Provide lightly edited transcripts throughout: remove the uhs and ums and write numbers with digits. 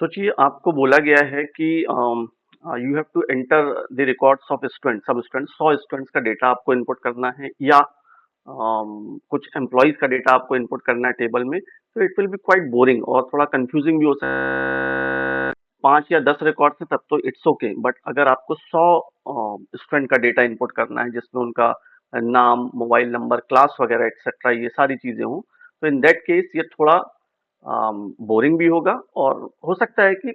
सोचिए आपको बोला गया है कि you have to enter the records of student सब स्टूडेंट 100 स्टूडेंट्स का डेटा आपको इनपुट करना है या कुछ एम्प्लॉयज का डेटा आपको इनपुट करना है टेबल में। तो it will be quite boring और थोड़ा कंफ्यूजिंग भी हो सकता है। 5 या 10 रिकॉर्ड से तब तो इट्स ओके, बट अगर आपको 100 स्टूडेंट का डेटा इनपुट करना है जिसमें उनका नाम, मोबाइल नंबर, क्लास वगैरह एक्सेट्रा ये सारी चीजें हों, तो इन दैट केस ये थोड़ा बोरिंग भी होगा और हो सकता है कि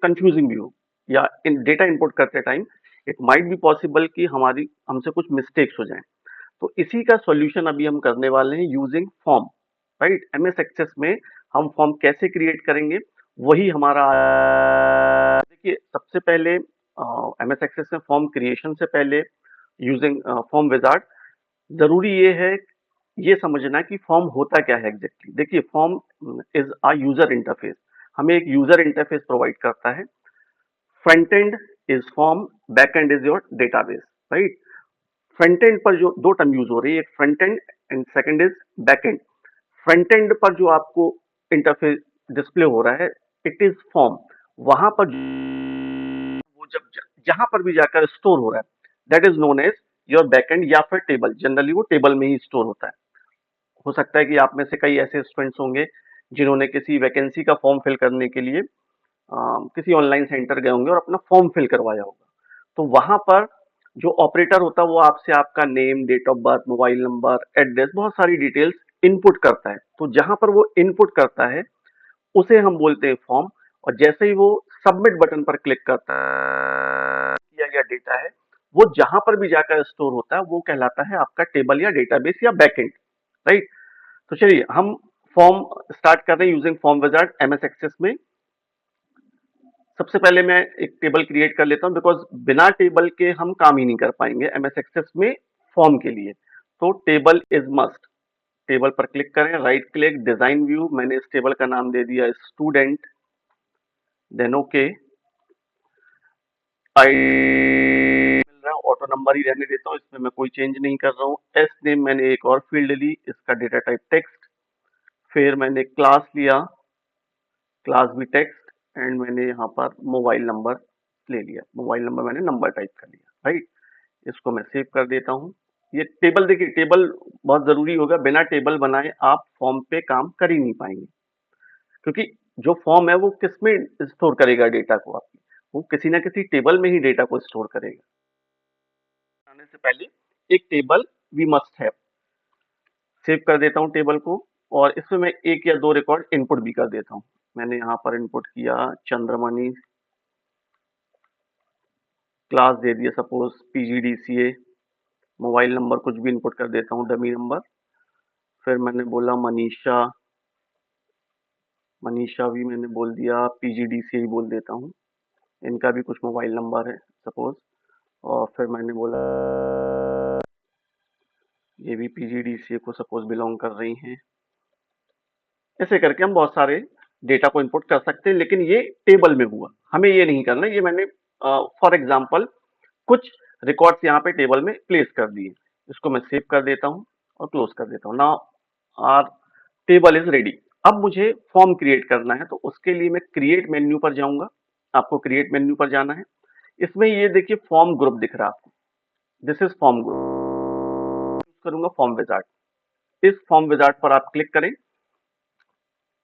कंफ्यूजिंग भी हो, या इन डेटा इनपुट करते time it might be possible कि हमारी हमसे कुछ मिस्टेक्स हो जाएं। तो इसी का सॉल्यूशन अभी हम करने वाले हैं using form. Right, MS Access में हम फॉर्म कैसे क्रिएट करेंगे वही हमारा। देखिए सबसे पहले एमएस एक्सेस में फॉर्म क्रिएशन से पहले यूजिंग फॉर्म विजार्ड जरूरी ये है ये समझना कि फॉर्म होता क्या है एग्जैक्टली। देखिए form is a user interface, हमें एक यूजर इंटरफेस प्रोवाइड करता है। Front end is form, back and is your database. Right, front end पर जो दो टर्म यूज हो रही है, एक front end and second is back and. Front end पर जो आपको इंटरफेस डिस्प्ले हो रहा है इट इज फॉर्म। वहां पर वो जब जहां पर भी जाकर स्टोर हो रहा है that is known as your backend या फिर टेबल। जनरली वो टेबल में ही स्टोर होता है। हो सकता है कि आप में से कई ऐसे स्टूडेंट्स होंगे जिन्होंने किसी वैकेंसी का फॉर्म फिल करने के लिए किसी ऑनलाइन सेंटर गए होंगे और अपना फॉर्म फिल करवाया होगा। तो वहां पर जो ऑपरेटर होता है वो आपसे आपका name, date of birth, mobile number, address, बहुत सारी डिटेल्स इनपुट करता है। तो जहां पर वो इनपुट करता है उसे हम बोलते हैं फॉर्म। और जैसे ही वो सबमिट बटन पर क्लिक करता है, किया गया डेटा है वो जहां पर भी जाकर स्टोर होता है वो कहलाता है आपका टेबल या डेटाबेस या बैकएंड। राइट, तो चलिए हम फॉर्म स्टार्ट कर रहे हैं using form wizard MS Access में। सबसे पहले मैं एक टेबल क्रिएट कर लेता हूं बिकॉज बिना टेबल के हम काम ही नहीं कर पाएंगे एमएस एक्सेस में फॉर्म के लिए। तो टेबल इज मस्ट। टेबल पर क्लिक करें, राइट क्लिक, डिजाइन व्यू, मैंने इस टेबल का नाम दे दिया स्टूडेंट, देन ओके। आई मिल रहा है, ऑटो नंबर ही रहने देता हूँ, इसमें मैं कोई चेंज नहीं कर रहा हूँ। एस नेम मैंने एक और फील्ड ली, इसका डेटा टाइप टेक्स्ट। फिर मैंने क्लास लिया, क्लास भी टेक्स्ट, एंड मैंने यहाँ पर मोबाइल नंबर ले लिया। मोबाइल नंबर मैंने नंबर टाइप कर लिया। राइट, इसको मैं सेव कर देता हूँ। ये टेबल, देखिए टेबल बहुत जरूरी होगा, बिना टेबल बनाए आप फॉर्म पे काम कर ही नहीं पाएंगे। क्योंकि जो फॉर्म है वो किस में स्टोर करेगा डेटा को आपकी, वो किसी ना किसी टेबल में ही डेटा को स्टोर करेगा। आने से पहले एक table we must have. Save कर देता हूँ टेबल को, और इसमें मैं एक या दो रिकॉर्ड इनपुट भी कर देता हूँ। मैंने यहाँ पर इनपुट किया चंद्रमणि, क्लास दे दिया सपोज पीजीडीसीए, मोबाइल नंबर कुछ भी इनपुट कर देता हूँ, डमी नंबर। फिर मैंने बोला मनीषा, मनीषा भी मैंने बोल दिया, पीजीडीसीए ही बोल देता हूँ, इनका भी कुछ मोबाइल नंबर है सपोज। और फिर मैंने बोला ये भी पीजीडीसीए को सपोज बिलोंग कर रही हैं। ऐसे करके हम बहुत सारे डेटा को इनपुट कर सकते हैं, लेकिन ये टेबल में हुआ, हमें ये नहीं करना। ये मैंने फॉर एग्जांपल कुछ रिकॉर्ड्स यहाँ पे टेबल में प्लेस कर दिए। इसको मैं सेव कर देता हूँ और क्लोज कर देता हूँ। Now our table is ready. अब मुझे फॉर्म क्रिएट करना है, तो उसके लिए मैं क्रिएट मेन्यू पर जाऊंगा। आपको क्रिएट मेन्यू पर जाना है। इसमें ये देखिए फॉर्म ग्रुप दिख रहा है आपको, दिस इज फॉर्म ग्रुप। करूंगा फॉर्म विजार्ड। इस फॉर्म विजार्ड पर आप क्लिक करें,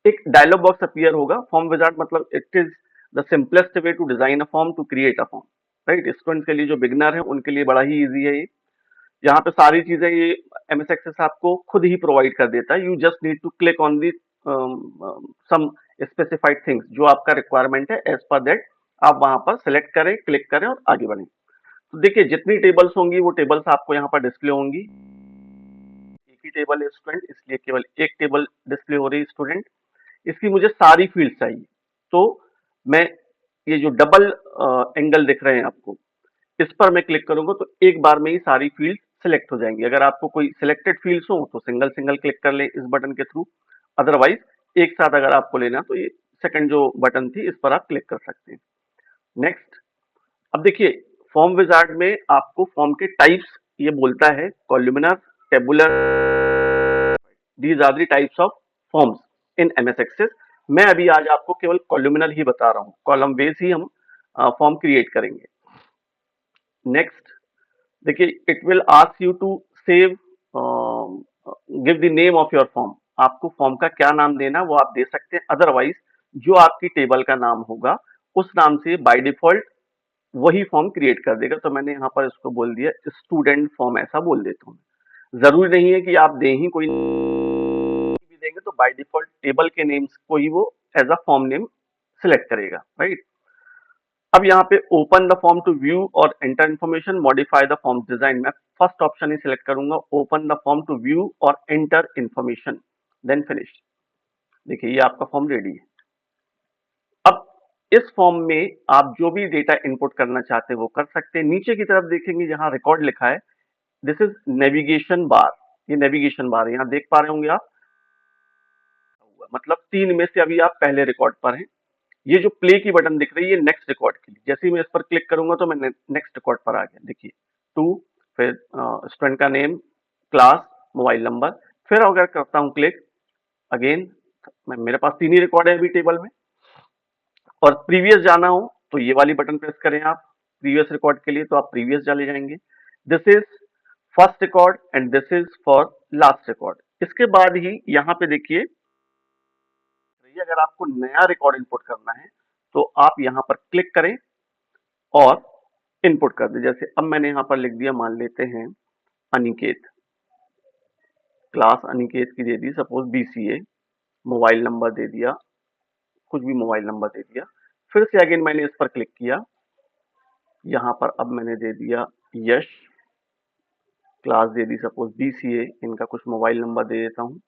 एक डायलॉग बॉक्स अपीयर होगा। फॉर्म विजार्ड मतलब it is the simplest way to design a form, to create a form. Right, student के लिए, जो बिगनर है उनके लिए बड़ा ही इजी है ये। यहाँ पे सारी चीजें ये एमएस एक्सेस आपको खुद ही प्रोवाइड कर देता है। You just need to click on the some specified things, जो आपका रिक्वायरमेंट है एज पर दैट आप वहां पर सिलेक्ट करें, क्लिक करें और आगे बढ़ें। तो देखिए जितनी टेबल्स होंगी वो टेबल्स आपको यहाँ पर डिस्प्ले होंगी। एक ही टेबल है स्टूडेंट, इसलिए केवल एक टेबल डिस्प्ले हो रही है स्टूडेंट। इसकी मुझे सारी फील्ड चाहिए, तो मैं ये जो डबल एंगल दिख रहे हैं आपको, इस पर मैं क्लिक करूंगा तो एक बार में ही सारी फील्ड सिलेक्ट हो जाएंगी। अगर आपको कोई सिलेक्टेड फील्ड्स हो तो सिंगल सिंगल क्लिक कर लें इस बटन के थ्रू। अदरवाइज एक साथ अगर आपको लेना तो ये सेकंड जो बटन थी इस पर आप क्लिक कर सकते हैं। नेक्स्ट, अब देखिए फॉर्म विजार्ड में आपको फॉर्म के टाइप्स ये बोलता है, कॉलुमिनर, tabular, these are the types of forms in MS Access। मैं अभी आज आपको केवल कॉलमनर ही बता रहा हूँ, कॉलम बेस ही हम फॉर्म क्रिएट करेंगे। नेक्स्ट देखिए, it will ask you to save, give the name of your form. आपको फॉर्म का क्या नाम देना वो आप दे सकते हैं, अदरवाइज जो आपकी टेबल का नाम होगा उस नाम से बाय डिफॉल्ट वही फॉर्म क्रिएट कर देगा। तो मैंने यहाँ पर इसको बोल दिया स्टूडेंट फॉर्म, ऐसा बोल देता हूँ। जरूरी नहीं है कि आप दें ही कोई भी देंगे तो बाय डिफॉल्ट टेबल के नेम्स को ही वो as a form name select करेगा, राइट। अब यहाँ पे open the form to view और enter information, modify the form design, मैं फर्स्ट ऑप्शन ही सिलेक्ट करूंगा, open the form to view और एंटर इन्फॉर्मेशन, देन फिनिश। देखिए ये आपका फॉर्म रेडी है। अब इस फॉर्म में आप जो भी डेटा इनपुट करना चाहते हैं वो कर सकते हैं। नीचे की तरफ देखेंगे जहां रिकॉर्ड लिखा है, दिस इज नेविगेशन बार। ये नेविगेशन बार है, यहाँ देख पा रहे होंगे आप, मतलब 3 में से अभी आप पहले रिकॉर्ड पर हैं। ये जो प्ले की बटन दिख रही है नेक्स्ट रिकॉर्ड के लिए, जैसे ही मैं इस पर क्लिक करूंगा तो मैं नेक्स्ट रिकॉर्ड पर आ गया। देखिए 2, फिर स्टूडेंट का नेम, क्लास, मोबाइल नंबर, फिर अगर करता हूं क्लिक अगेन, मेरे पास 3 ही रिकॉर्ड है अभी टेबल में। और प्रीवियस जाना हो तो ये वाली बटन प्रेस करें आप प्रीवियस रिकॉर्ड के लिए, तो आप प्रीवियस चले जाएंगे। This is first record and this is for last record. इसके बाद ही यहाँ पे देखिए, अगर आपको नया रिकॉर्ड इनपुट करना है तो आप यहाँ पर क्लिक करें और इनपुट कर दें। जैसे अब मैंने यहाँ पर लिख दिया, मान लेते हैं अनिकेत, क्लास अनिकेत की दे दी सपोज BCA, मोबाइल नंबर दे दिया, कुछ भी मोबाइल नंबर दे दिया। फिर से अगेन मैंने इस पर क्लिक किया, यहाँ पर अब मैंने दे दिया यश, क्लास दे दी सपोज BCA, इनका कुछ मोबाइल नंबर दे देता हूँ,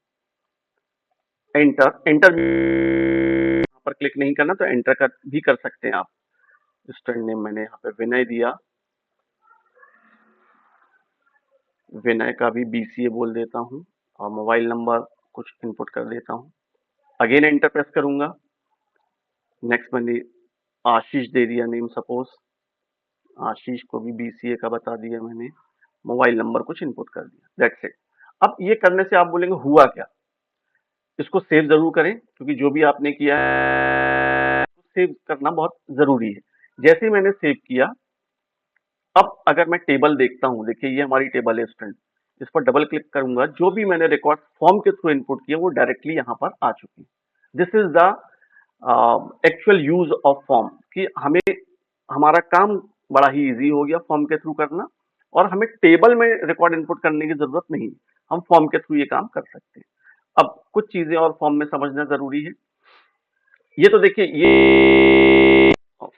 एंटर। एंटर यहाँ पर क्लिक नहीं करना तो एंटर कर भी कर सकते हैं आप। स्टूडेंट नेम मैंने यहाँ पे विनय दिया, विनय का भी BCA बोल देता हूँ और मोबाइल नंबर कुछ इनपुट कर देता हूँ। अगेन एंटर प्रेस करूंगा। नेक्स्ट मैंने आशीष दे दिया नेम सपोज, आशीष को भी BCA का बता दिया मैंने, मोबाइल नंबर कुछ इनपुट कर दिया, दैट्स इट। अब ये करने से आप बोलेंगे हुआ क्या, इसको सेव जरूर करें क्योंकि जो भी आपने किया है सेव करना बहुत जरूरी है। जैसे ही मैंने सेव किया, अब अगर मैं टेबल देखता हूँ, देखिए ये हमारी टेबल है स्टूडेंट, इस पर डबल क्लिक करूंगा, जो भी मैंने रिकॉर्ड फॉर्म के थ्रू इनपुट किया वो डायरेक्टली यहाँ पर आ चुकी है। This is the actual use of form, कि हमें हमारा काम बड़ा ही इजी हो गया फॉर्म के थ्रू करना, और हमें टेबल में रिकॉर्ड इनपुट करने की जरूरत नहीं, हम फॉर्म के थ्रू ये काम कर सकते हैं। अब कुछ चीजें और फॉर्म में समझना जरूरी है। ये तो देखिए ये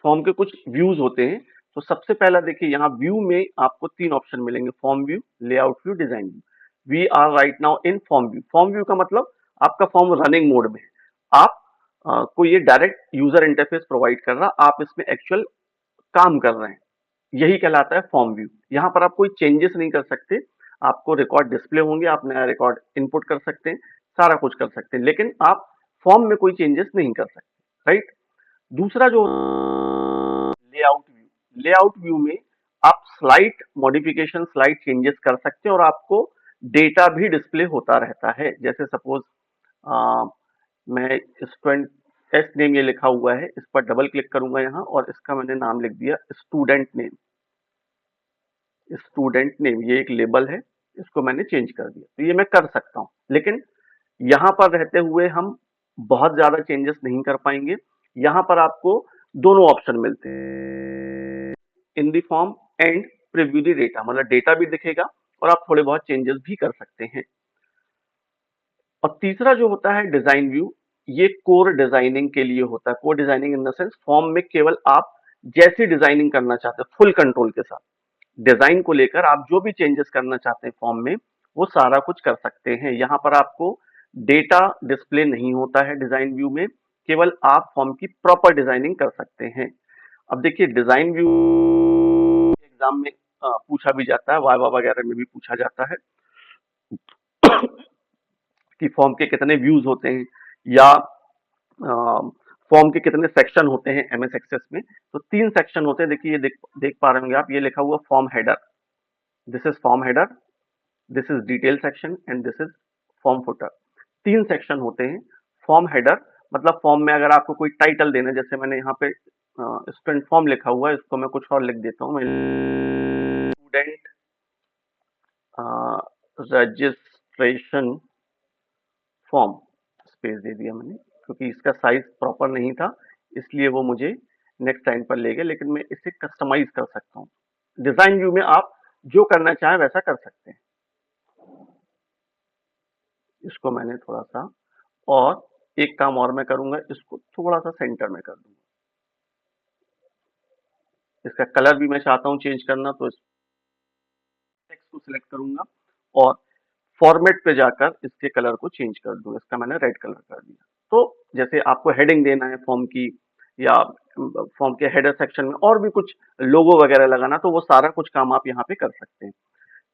फॉर्म के कुछ व्यूज होते हैं। तो सबसे पहला देखिए यहाँ व्यू में आपको 3 ऑप्शन मिलेंगे, form view, layout view, design view. We are right now in form view. Form view का मतलब आपका फॉर्म रनिंग मोड में है, आप को ये डायरेक्ट यूजर इंटरफेस प्रोवाइड कर रहा, आप इसमें एक्चुअल काम कर रहे हैं, यही कहलाता है फॉर्म व्यू। यहाँ पर आप कोई चेंजेस नहीं कर सकते, आपको रिकॉर्ड डिस्प्ले होंगे, आप नया रिकॉर्ड इनपुट कर सकते हैं, सारा कुछ कर सकते हैं, लेकिन आप फॉर्म में कोई चेंजेस नहीं कर सकते, राइट। दूसरा जो लेआउट व्यू, लेआउट व्यू में आप स्लाइड मॉडिफिकेशन, स्लाइड चेंजेस कर सकते हैं और आपको डेटा भी डिस्प्ले होता रहता है। जैसे सपोज मैं स्टूडेंट टेस्ट नेम ये लिखा हुआ है, इस पर डबल क्लिक करूंगा यहाँ और इसका मैंने नाम लिख दिया स्टूडेंट नेम। स्टूडेंट नेम ये एक लेबल है, इसको मैंने चेंज कर दिया, तो ये मैं कर सकता हूँ, लेकिन यहाँ पर रहते हुए हम बहुत ज्यादा चेंजेस नहीं कर पाएंगे। यहाँ पर आपको दोनों ऑप्शन मिलते हैं, in the form and preview the data, मतलब डेटा भी दिखेगा और आप थोड़े बहुत चेंजेस भी कर सकते हैं। और तीसरा जो होता है डिजाइन व्यू, ये कोर डिजाइनिंग के लिए होता है। Core designing in the sense form में केवल आप जैसी डिजाइनिंग करना चाहते हैं फुल कंट्रोल के साथ, डिजाइन को लेकर आप जो भी चेंजेस करना चाहते हैं फॉर्म में वो सारा कुछ कर सकते हैं। यहाँ पर आपको डेटा डिस्प्ले नहीं होता है डिजाइन व्यू में, केवल आप फॉर्म की प्रॉपर डिजाइनिंग कर सकते हैं। अब देखिए डिजाइन व्यू एग्जाम में पूछा भी जाता है, वाइवा वगैरह में भी पूछा जाता है कि फॉर्म के कितने व्यूज होते हैं या फॉर्म के कितने सेक्शन होते हैं MS एक्सेस में। तो 3 सेक्शन होते हैं, देखिए ये देख पा रहे होंगे आप, ये लिखा हुआ form header, this is form header, this is detail section and this is form footer. 3 section होते हैं। फॉर्म हेडर मतलब फॉर्म में अगर आपको कोई टाइटल देना है, जैसे मैंने यहाँ पे स्टूडेंट फॉर्म लिखा हुआ है, इसको मैं कुछ और लिख देता हूँ, स्टूडेंट रजिस्ट्रेशन फॉर्म, स्पेस दे दिया मैंने, क्योंकि इसका साइज प्रॉपर नहीं था, इसलिए वो मुझे नेक्स्ट टाइम पर ले गए, लेकिन मैं इसे कस्टमाइज कर सकता हूँ। डिजाइन व्यू में आप जो करना चाहें वैसा कर सकते हैं। इसको मैंने थोड़ा सा, और एक काम और मैं करूंगा, इसको थोड़ा सा सेंटर में कर दूंगा। इसका कलर भी मैं चाहता हूं चेंज करना, तो इस टेक्स्ट को सिलेक्ट करूंगा और फॉर्मेट पे जाकर इसके कलर को चेंज कर दूंगा। इसका मैंने रेड कलर कर दिया। तो जैसे आपको हेडिंग देना है फॉर्म की, या फॉर्म के हेडर सेक्शन में और भी कुछ लोगो वगैरह लगाना, तो वो सारा कुछ काम आप यहाँ पे कर सकते हैं।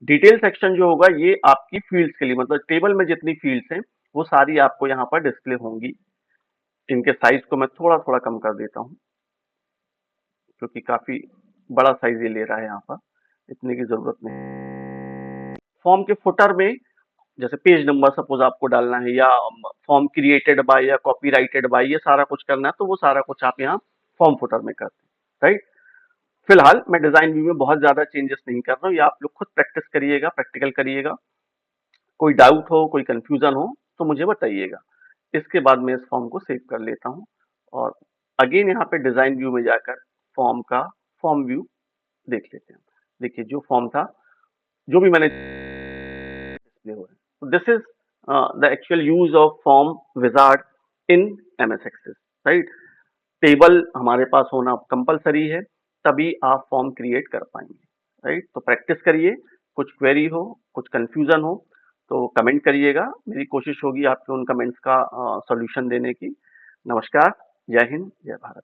डिटेल सेक्शन जो होगा ये आपकी फील्ड्स के लिए, मतलब टेबल में जितनी फील्ड्स हैं वो सारी आपको यहाँ पर डिस्प्ले होंगी। इनके साइज को मैं थोड़ा थोड़ा कम कर देता हूँ, क्योंकि काफी बड़ा साइज ये ले रहा है यहाँ पर, इतने की जरूरत नहीं। फॉर्म के फुटर में जैसे पेज नंबर सपोज आपको डालना है, या फॉर्म क्रिएटेड बाय या कॉपीराइटेड बाय, ये सारा कुछ करना है, तो वो सारा कुछ आप यहाँ फॉर्म फुटर में करते हैं, राइट। फिलहाल मैं डिजाइन व्यू में बहुत ज्यादा चेंजेस नहीं कर रहा हूँ, ये आप लोग खुद प्रैक्टिस करिएगा, प्रैक्टिकल करिएगा। कोई डाउट हो, कोई कंफ्यूजन हो तो मुझे बताइएगा। इसके बाद मैं इस फॉर्म को सेव कर लेता हूँ, और अगेन यहाँ पे डिजाइन व्यू में जाकर फॉर्म का फॉर्म व्यू देख लेते हैं। देखिए जो फॉर्म था, जो भी मैंने डिस्प्ले हो रहा है, this is the actual use of form wizard in MS Access, right. Table हमारे पास होना कंपलसरी है, तभी आप फॉर्म क्रिएट कर पाएंगे, राइट। तो प्रैक्टिस करिए, कुछ क्वेरी हो, कुछ कंफ्यूजन हो तो कमेंट करिएगा, मेरी कोशिश होगी आपके उन कमेंट्स का सॉल्यूशन देने की। नमस्कार, जय हिंद, जय भारत।